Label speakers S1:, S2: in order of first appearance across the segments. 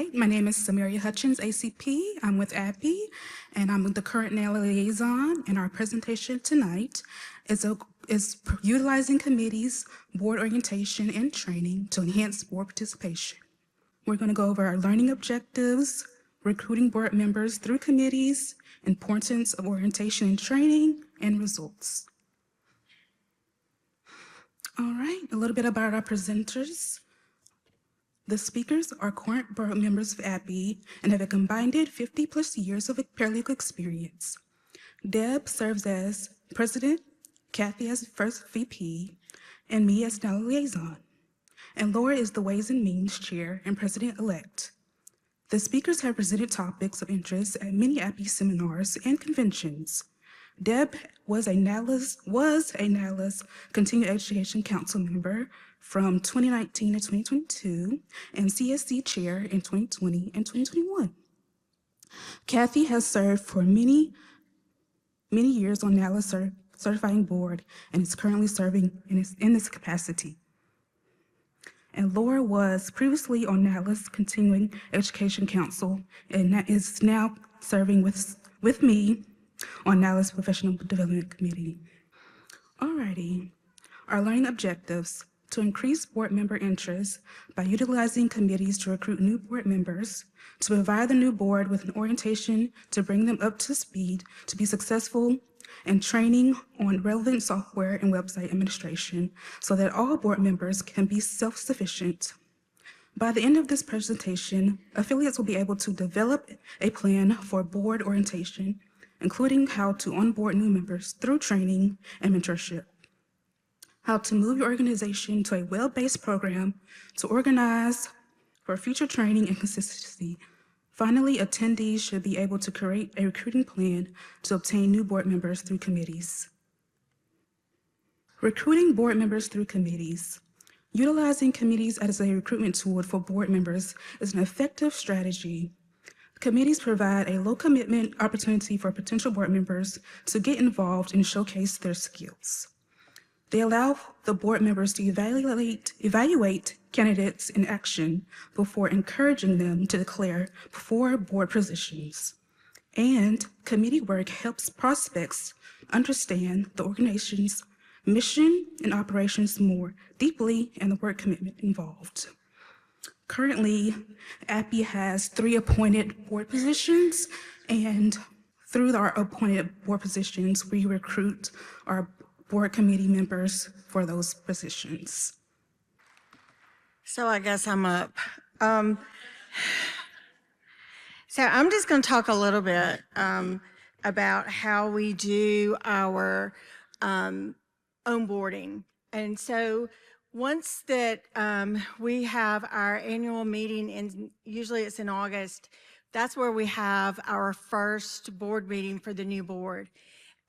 S1: right, my name is Samaria Hutchins, ACP. I'm with APPI, and I'm the current NALA liaison. And our presentation tonight is utilizing committees, board orientation, and training to enhance board participation. We're going to go over our learning objectives, recruiting board members through committees, importance of orientation and training, and results. All right, a little bit about our presenters. The speakers are current board members of APPI and have a combined 50+ years of paralegal experience. Deb serves as president, Kathy as first VP, and me as NALA liaison. And Laura is the Ways and Means chair and president-elect. The speakers have presented topics of interest at many APPI seminars and conventions. Deb was a NALA's Continuing Education Council member from 2019 to 2022 and CSC chair in 2020 and 2021. Kathy has served for many years on NALA's certifying board and is currently serving in this capacity. And Laura was previously on NALA's Continuing Education Council and is now serving with me on NALA's Professional Development Committee. Alrighty, our learning objectives: to increase board member interest by utilizing committees to recruit new board members, to provide the new board with an orientation to bring them up to speed to be successful, and training on relevant software and website administration so that all board members can be self-sufficient. By the end of this presentation, affiliates will be able to develop a plan for board orientation, including how to onboard new members through training and mentorship, how to move your organization to a well-based program to organize for future training and consistency. Finally, attendees should be able to create a recruiting plan to obtain new board members through committees. Recruiting board members through committees. Utilizing committees as a recruitment tool for board members is an effective strategy. Committees provide a low-commitment opportunity for potential board members to get involved and showcase their skills. They allow the board members to evaluate candidates in action before encouraging them to declare for board positions. And committee work helps prospects understand the organization's mission and operations more deeply and the work commitment involved. Currently, APPI has 3 appointed board positions, and through our appointed board positions, we recruit our board committee members for those positions.
S2: So I guess I'm up. So I'm just going to talk a little bit about how we do our onboarding. And so once that we have our annual meeting, and usually it's in August, that's where we have our first board meeting for the new board.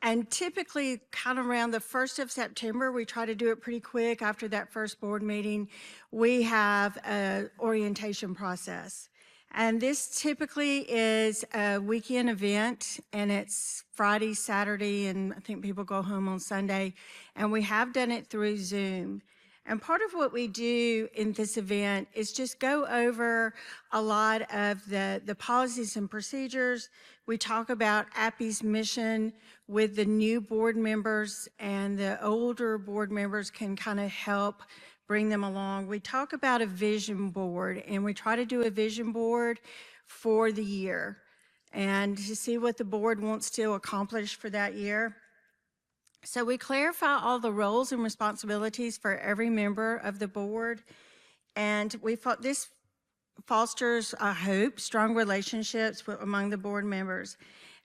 S2: And typically kind of around the 1st of September, we try to do it pretty quick. After that first board meeting, we have an orientation process. And this typically is a weekend event, and it's Friday, Saturday, and I think people go home on Sunday. And we have done it through Zoom. And part of what we do in this event is just go over a lot of the policies and procedures. We talk about APPI's mission with the new board members, and the older board members can kind of help bring them along. We talk about a vision board, and we try to do a vision board for the year and to see what the board wants to accomplish for that year. So we clarify all the roles and responsibilities for every member of the board, and this fosters, I hope, strong relationships among the board members.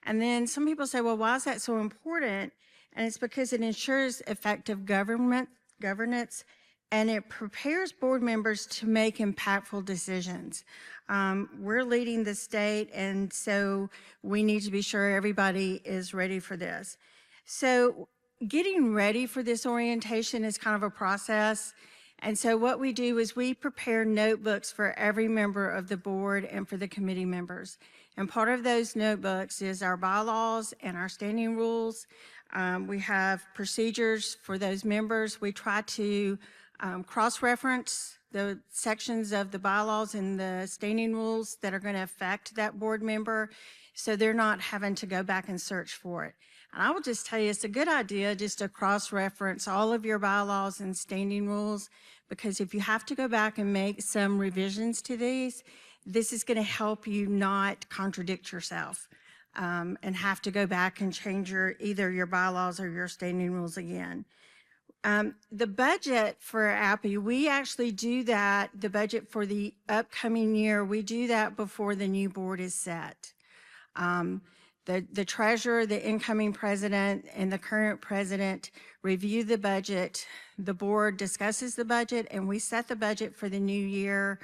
S2: And then some people say, well, why is that so important? And it's because it ensures effective governance, and it prepares board members to make impactful decisions. We're leading the state, and so we need to be sure everybody is ready for this. So getting ready for this orientation is kind of a process. And so what we do is we prepare notebooks for every member of the board and for the committee members. And part of those notebooks is our bylaws and our standing rules. We have procedures for those members. We try to cross-reference the sections of the bylaws and the standing rules that are going to affect that board member, so they're not having to go back and search for it. And I will just tell you, it's a good idea just to cross-reference all of your bylaws and standing rules, because if you have to go back and make some revisions to these, this is going to help you not contradict yourself and have to go back and change either your bylaws or your standing rules again. The budget for APPI, we actually do that, the budget for the upcoming year, we do that before the new board is set. The treasurer, the incoming president, and the current president review the budget. The board discusses the budget, and we set the budget for the new year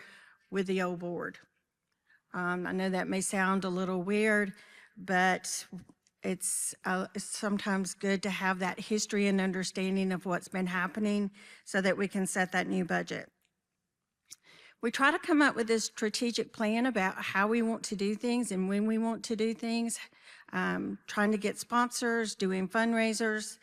S2: with the old board. I know that may sound a little weird, but it's sometimes good to have that history and understanding of what's been happening so that we can set that new budget. We try to come up with a strategic plan about how we want to do things and when we want to do things, trying to get sponsors, doing fundraisers,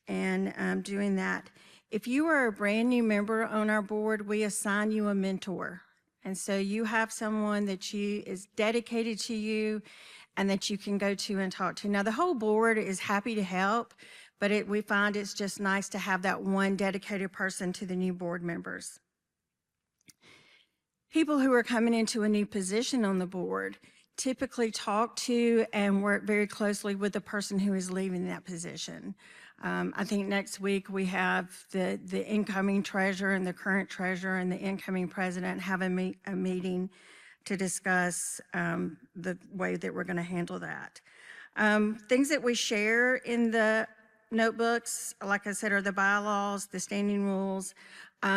S2: and doing that. If you are a brand new member on our board, we assign you a mentor. And so you have someone that is dedicated to you and that you can go to and talk to. Now, the whole board is happy to help, but we find it's just nice to have that one dedicated person to the new board members. People who are coming into a new position on the board typically talk to and work very closely with the person who is leaving that position. I think next week we have the incoming treasurer and the current treasurer and the incoming president have a meeting to discuss the way that we're going to handle that. Things that we share in the notebooks, like I said, are the bylaws, the standing rules.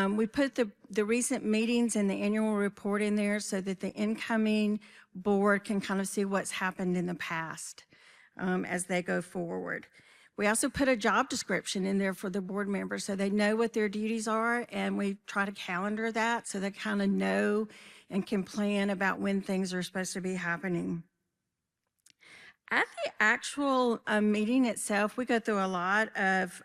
S2: We put the recent meetings and the annual report in there so that the incoming board can kind of see what's happened in the past as they go forward. We also put a job description in there for the board members so they know what their duties are, and we try to calendar that so they kind of know and can plan about when things are supposed to be happening. At the actual meeting itself, we go through a lot of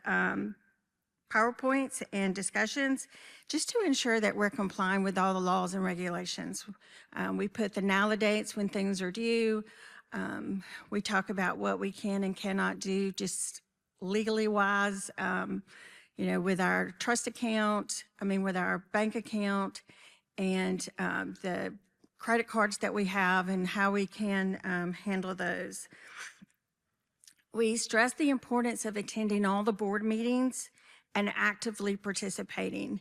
S2: PowerPoints and discussions just to ensure that we're complying with all the laws and regulations. We put the NALA dates when things are due. We talk about what we can and cannot do just legally wise, with our trust account, with our bank account, and the credit cards that we have and how we can handle those. We stress the importance of attending all the board meetings and actively participating.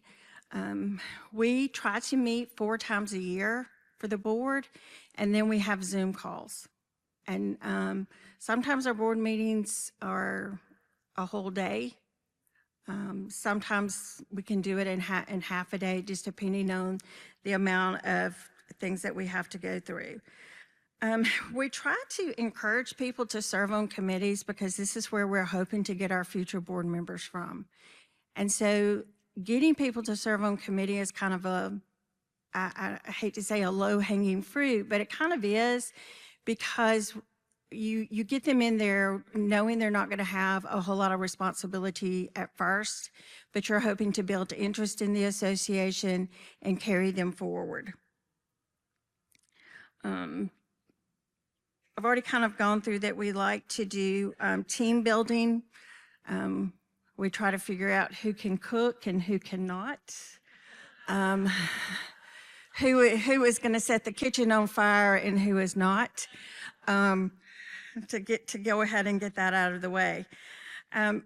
S2: We try to meet 4 times a year for the board, and then we have Zoom calls. And sometimes our board meetings are a whole day. Sometimes we can do it in half a day, just depending on the amount of things that we have to go through. We try to encourage people to serve on committees because this is where we're hoping to get our future board members from. And so getting people to serve on committee is kind of I hate to say a low-hanging fruit, but it kind of is, because you get them in there knowing they're not going to have a whole lot of responsibility at first, but you're hoping to build interest in the association and carry them forward. I've already kind of gone through that. We like to do team building. We try to figure out who can cook and who cannot. Who is going to set the kitchen on fire and who is not, to go ahead and get that out of the way.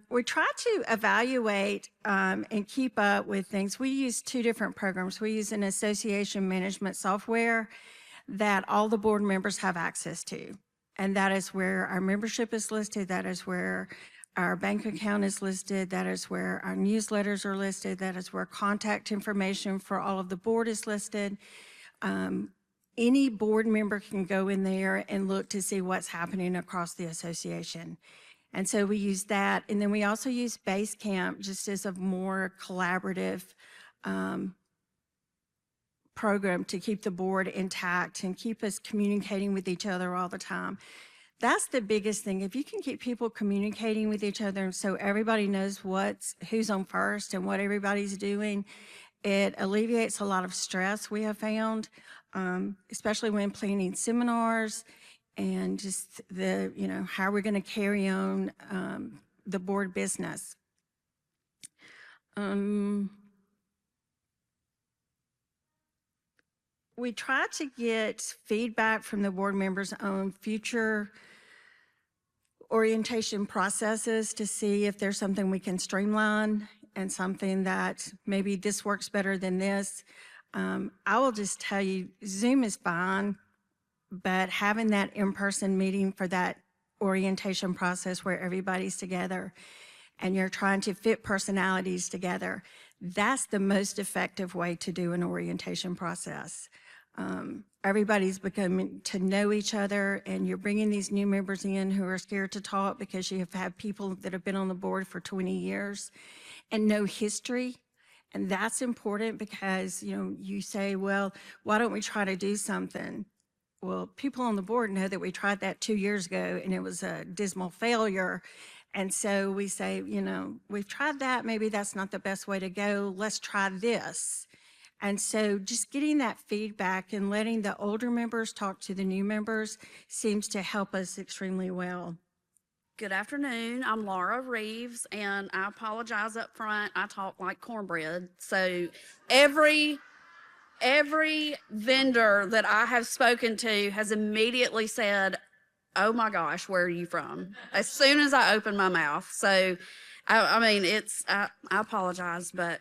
S2: We try to evaluate and keep up with things. We use 2 different programs. We use an association management software that all the board members have access to. And that is where our membership is listed. That is where our bank account is listed. That is where our newsletters are listed. That is where contact information for all of the board is listed. Any board member can go in there and look to see what's happening across the association. And so we use that. And then we also use Basecamp just as a more collaborative program to keep the board intact and keep us communicating with each other all the time. That's the biggest thing. If you can keep people communicating with each other so everybody knows who's on first and what everybody's doing, It alleviates a lot of stress, we have found, especially when planning seminars and just how we're going to carry on the board business. We try to get feedback from the board members on future orientation processes to see if there's something we can streamline and something that maybe this works better than this. I will just tell you, Zoom is fine, but having that in-person meeting for that orientation process where everybody's together and you're trying to fit personalities together, that's the most effective way to do an orientation process. Everybody's becoming to know each other, and you're bringing these new members in who are scared to talk because you have had people that have been on the board for 20 years and know history. And that's important because, you say, well, why don't we try to do something? Well, people on the board know that we tried that 2 years ago and it was a dismal failure. And so we say, we've tried that, maybe that's not the best way to go, let's try this. And so just getting that feedback and letting the older members talk to the new members seems to help us extremely well.
S3: Good afternoon. I'm Laura Reeves, and I apologize up front. I talk like cornbread. So every vendor that I have spoken to has immediately said, "Oh my gosh, where are you from?" as soon as I open my mouth. So, I apologize, but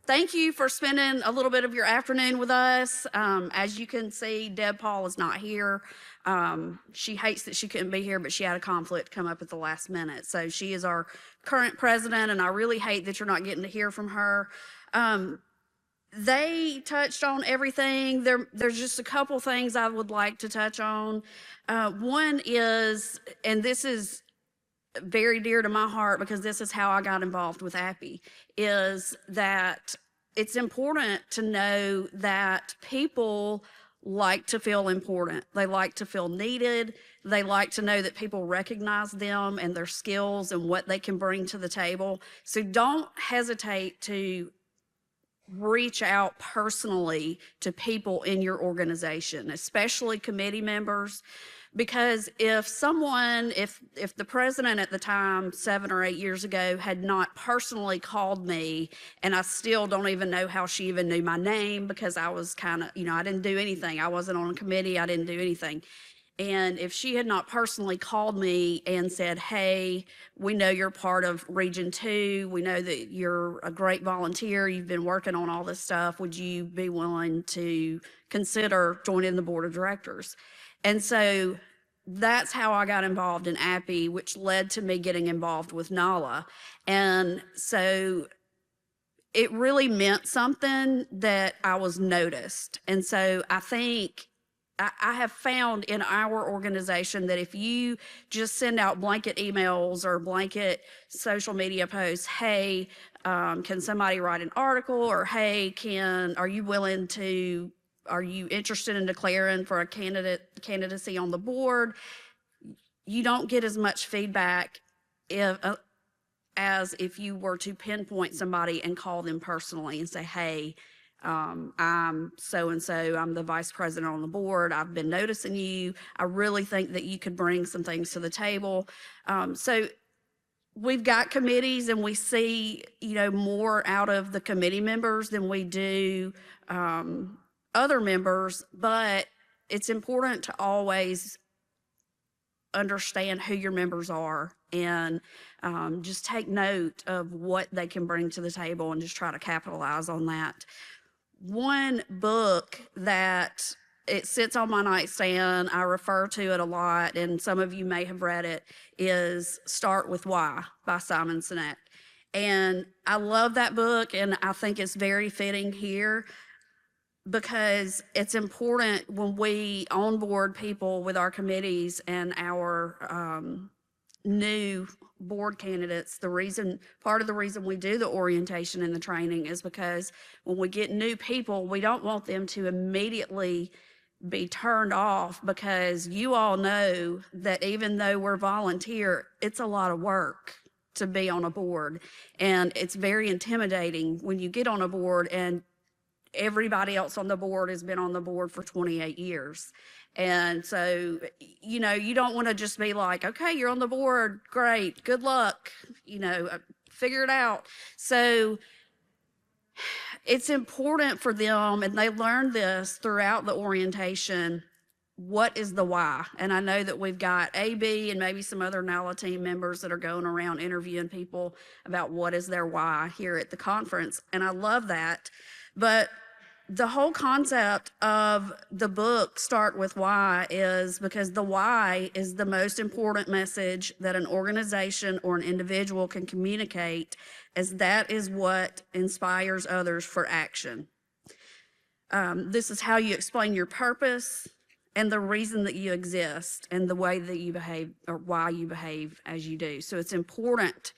S3: thank you for spending a little bit of your afternoon with us. As you can see, Deb Paul is not here. She hates that she couldn't be here, but she had a conflict come up at the last minute. So she is our current president, and I really hate that you're not getting to hear from her. They touched on everything. There's just a couple things I would like to touch on. One is, and this is very dear to my heart because this is how I got involved with APPE, is that it's important to know that people like to feel important. They like to feel needed. They like to know that people recognize them and their skills and what they can bring to the table. So don't hesitate to reach out personally to people in your organization, especially committee members. Because if the president at the time, 7 or 8 years ago, had not personally called me, and I still don't even know how she even knew my name because I was kind of, I didn't do anything. I wasn't on a committee. I didn't do anything. And if she had not personally called me and said, "Hey, we know you're part of Region 2. We know that you're a great volunteer. You've been working on all this stuff. Would you be willing to consider joining the board of directors?" And so that's how I got involved in APPE, which led to me getting involved with NALA. And so it really meant something that I was noticed. And so I think I have found in our organization that if you just send out blanket emails or blanket social media posts, "Hey, can somebody write an article?" or "Hey, are you interested in declaring for a candidacy on the board?" You don't get as much feedback as if you were to pinpoint somebody and call them personally and say, "Hey, I'm so-and-so, I'm the vice president on the board. I've been noticing you. I really think that you could bring some things to the table." So we've got committees and we see, more out of the committee members than we do other members, but it's important to always understand who your members are and just take note of what they can bring to the table and just try to capitalize on that. One book that it sits on my nightstand, I refer to it a lot, and some of you may have read it, is Start With Why by Simon Sinek. And I love that book, and I think it's very fitting here because it's important when we onboard people with our committees and our new board candidates. Part of the reason we do the orientation and the training is because when we get new people, we don't want them to immediately be turned off, because you all know that even though we're volunteer, it's a lot of work to be on a board. And it's very intimidating when you get on a board and everybody else on the board has been on the board for 28 years. And so, you know, you don't want to just be like, okay, you're on the board. Great. Good luck. You know, figure it out. So it's important for them, and they learn this throughout the orientation. What is the why? And I know that we've got AB and maybe some other NALA team members that are going around interviewing people about what is their why here at the conference. And I love that. But the whole concept of the book, Start With Why, is because the why is the most important message that an organization or an individual can communicate, as that is what inspires others for action. This is how you explain your purpose and the reason that you exist and the way that you behave, or why you behave as you do. So it's important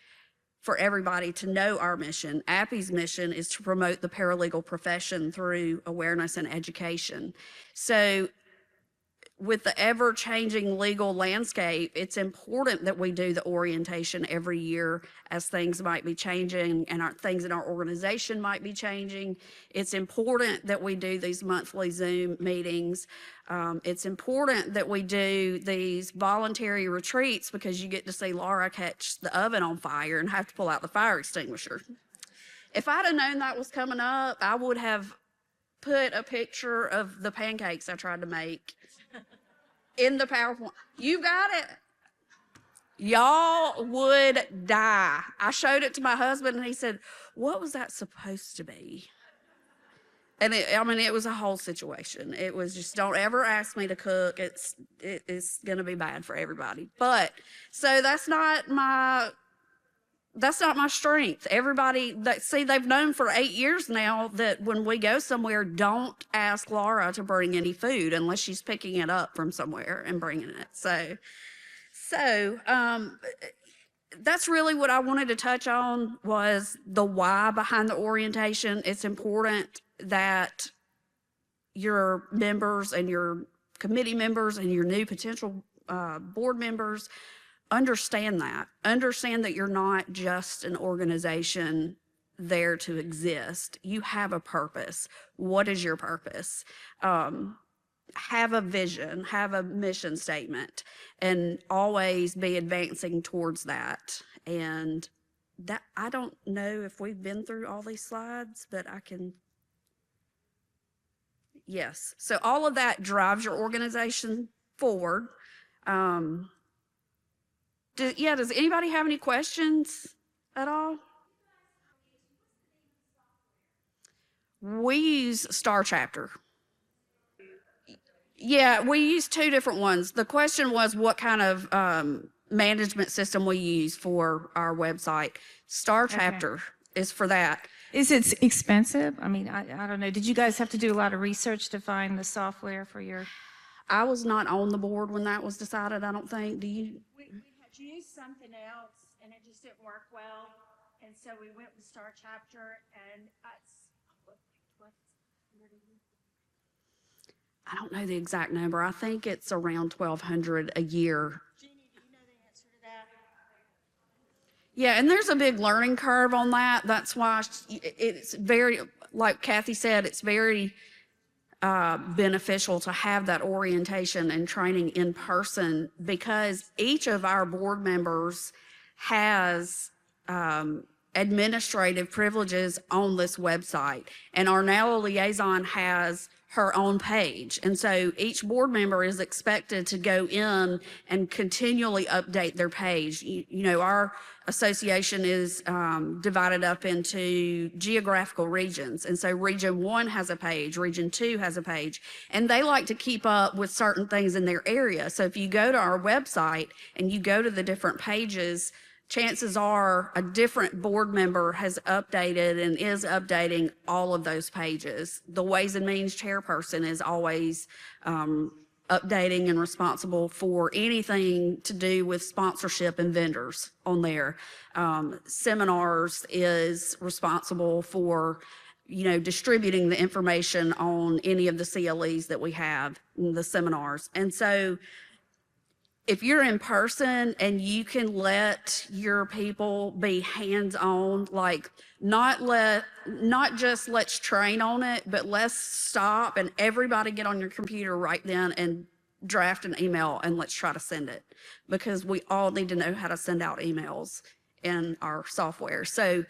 S3: for everybody to know our mission. APPE's mission is to promote the paralegal profession through awareness and education. So with the ever-changing legal landscape, it's important that we do the orientation every year as things might be changing and things in our organization might be changing. It's important that we do these monthly Zoom meetings. It's important that we do these voluntary retreats, because you get to see Laura catch the oven on fire and have to pull out the fire extinguisher. If I'd have known that was coming up, I would have put a picture of the pancakes I tried to make in the PowerPoint. You got it. Y'all would die. I showed it to my husband and he said, "What was that supposed to be?" And it was a whole situation. It was just, don't ever ask me to cook. It's going to be bad for everybody. But so that's not my strength. Everybody they've known for 8 years now that when we go somewhere, don't ask Laura to bring any food unless she's picking it up from somewhere and bringing it. So that's really what I wanted to touch on, was the why behind the orientation. It's important that your members and your committee members and your new potential board members understand that you're not just an organization there to exist. You have a purpose. What is your purpose? Have a vision, have a mission statement, and always be advancing towards that. And that, I don't know if we've been through all these slides, but I can. Yes. So all of that drives your organization forward. Does anybody have any questions at all? We use Star Chapter. Yeah, we use 2 different ones. The question was what kind of management system we use for our website. Star Chapter is for that.
S4: Is it expensive? I mean, I don't know. Did you guys have to do a lot of research to find the software for your?
S3: I was not on the board when that was decided, I don't think. Do you?
S2: We had used something else and it just didn't work well. And so we went with Star Chapter, and
S3: I don't know the exact number. I think it's around $1,200 a year.
S2: Jeannie, do you know the answer to that?
S3: Yeah, and there's a big learning curve on that. That's why it's very, like Kathy said, it's very beneficial to have that orientation and training in person, because each of our board members has administrative privileges on this website, and our NALA liaison has her own page. And so each board member is expected to go in and continually update their page. You know, our association is divided up into geographical regions. And so Region 1 has a page, Region 2 has a page, and they like to keep up with certain things in their area. So if you go to our website and you go to the different pages, chances are a different board member has updated and is updating all of those pages. The Ways and Means chairperson is always updating and responsible for anything to do with sponsorship and vendors on there. Seminars is responsible for, you know, distributing the information on any of the CLEs that we have in the seminars. And so if you're in person and you can let your people be hands-on, like not just let's train on it, but let's stop and everybody get on your computer right then and draft an email and let's try to send it, because we all need to know how to send out emails in our software. So,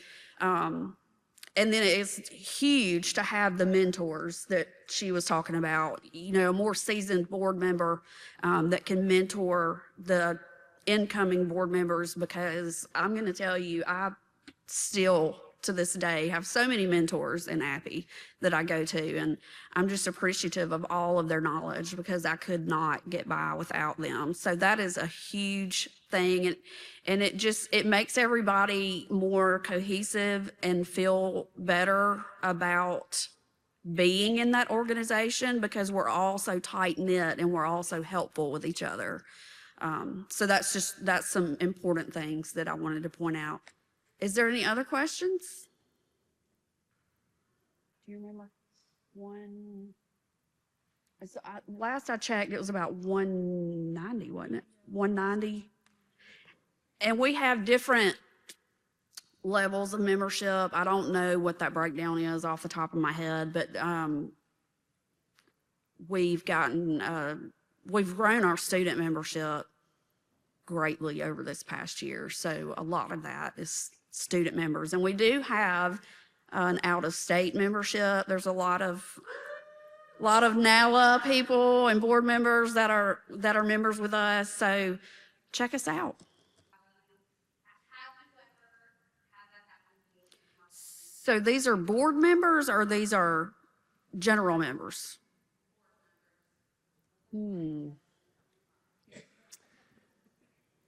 S3: and then it's huge to have the mentors that she was talking about, you know, a more seasoned board member that can mentor the incoming board members, because I'm going to tell you, I still to this day have so many mentors in Appy that I go to, and I'm just appreciative of all of their knowledge because I could not get by without them. So that is a huge thing, and it makes everybody more cohesive and feel better about being in that organization, because we're all so tight knit and we're all so helpful with each other. So that's some important things that I wanted to point out. Is there any other questions? Do you remember? Last I checked, it was about 190, wasn't it? 190. And we have different levels of membership. I don't know what that breakdown is off the top of my head, but we've grown our student membership greatly over this past year. So a lot of that is student members, and we do have an out-of-state membership. There's a lot of NALA people and board members that are members with us. So check us out. So these are board members, or these are general members?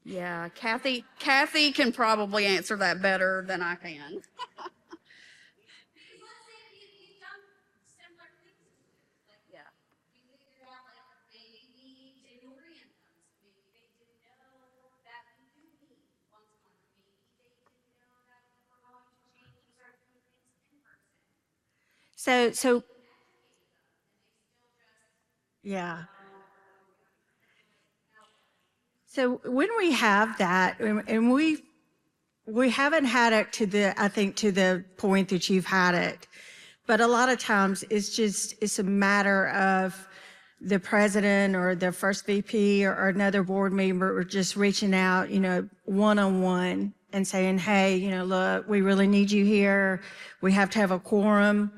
S3: Yeah, Kathy can probably answer that better than I can.
S2: So, yeah. So when we have that, and we haven't had it to the point that you've had it, but a lot of times it's a matter of the president or the first VP or another board member or just reaching out, one-on-one and saying, hey, look, we really need you here. We have to have a quorum.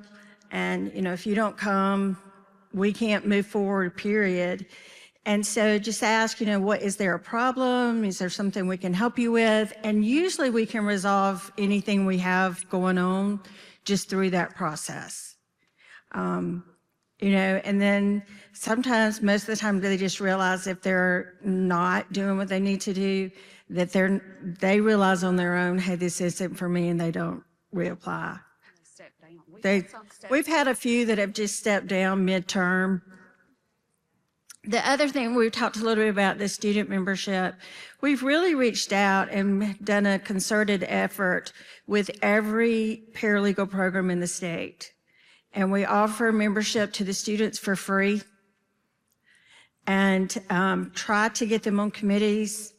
S2: And, if you don't come, we can't move forward, period. And so just ask, is there a problem? Is there something we can help you with? And usually we can resolve anything we have going on just through that process. And then sometimes, most of the time, they just realize if they're not doing what they need to do, that they realize on their own, hey, this isn't for me, and they don't reapply. We've had a few that have just stepped down midterm. The other thing, we've talked a little bit about the student membership. We've really reached out and done a concerted effort with every paralegal program in the state. And we offer membership to the students for free and try to get them on committees,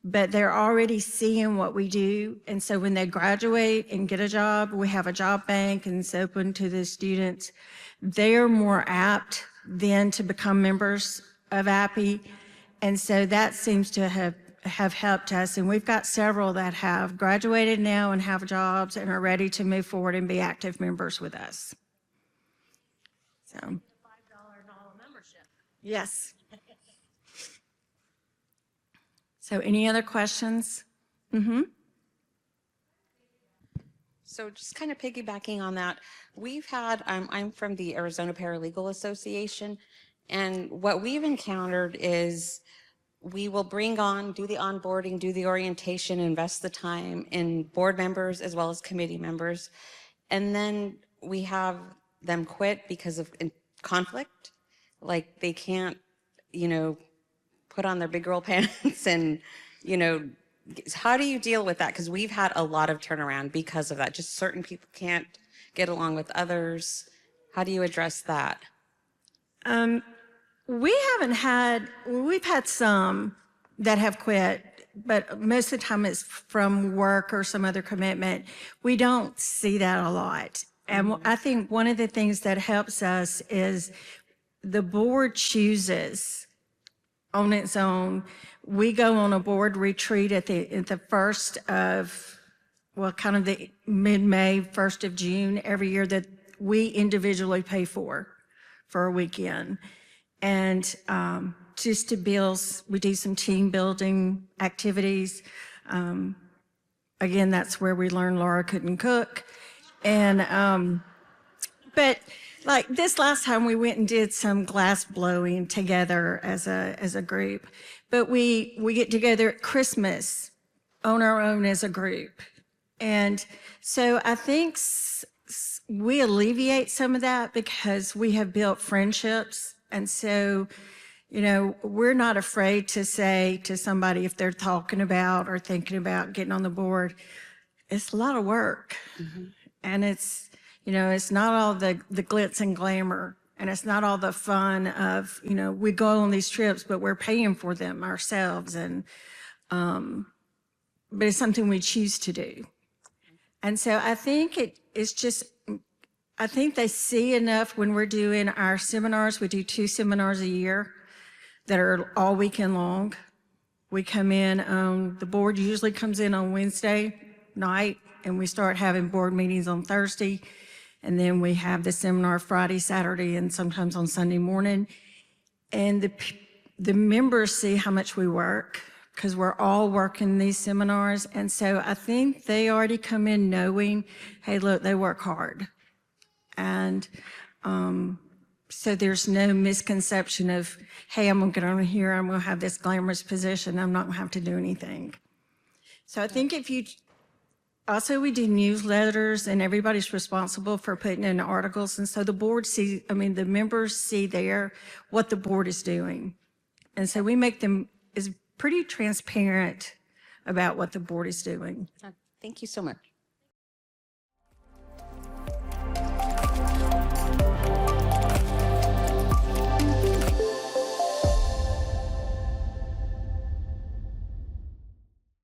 S2: but they're already seeing what we do. And so when they graduate and get a job, we have a job bank and it's open to the students. They're more apt then to become members of Appy. And so that seems to have helped us. And we've got several that have graduated now and have jobs and are ready to move forward and be active members with us. So, $5 membership. Yes. So any other questions?
S5: So just kind of piggybacking on that, we've had, I'm from the Arizona Paralegal Association, and what we've encountered is we will bring on, do the onboarding, do the orientation, invest the time in board members as well as committee members, and then we have them quit because of conflict. Like they can't, put on their big girl pants and, how do you deal with that? Because we've had a lot of turnaround because of that. Just certain people can't get along with others. How do you address that?
S2: We've had some, that have quit, but most of the time it's from work or some other commitment. We don't see that a lot. And I think one of the things that helps us is the board chooses on its own. We go on a board retreat at the first of, well, kind of the mid-May, 1st of June every year that we individually pay for a weekend. And just to build, we do some team building activities. Again, that's where we learned Laura couldn't cook. And, but like this last time we went and did some glass blowing together as a group, but we get together at Christmas on our own as a group. And so I think we alleviate some of that because we have built friendships. And so, you know, we're not afraid to say to somebody if they're talking about or thinking about getting on the board, it's a lot of work. And it's, you know, it's not all the glitz and glamour, and it's not all the fun of, you know, we go on these trips, but we're paying for them ourselves. And, but it's something we choose to do. And so I think it's just, I think they see enough when we're doing our seminars. We do 2 seminars a year that are all weekend long. We come in, the board usually comes in on Wednesday night, and we start having board meetings on Thursday. And then we have the seminar Friday, Saturday, and sometimes on Sunday morning. And the members see how much we work because we're all working these seminars. And so I think they already come in knowing, hey, look, they work hard. And so there's no misconception of, hey, I'm going to get on here, I'm going to have this glamorous position, I'm not going to have to do anything. So I think if you, also we do newsletters and everybody's responsible for putting in articles. And so the board sees, I mean, the members see there what the board is doing. And so we make them is pretty transparent about what the board is doing.
S5: Thank you so much.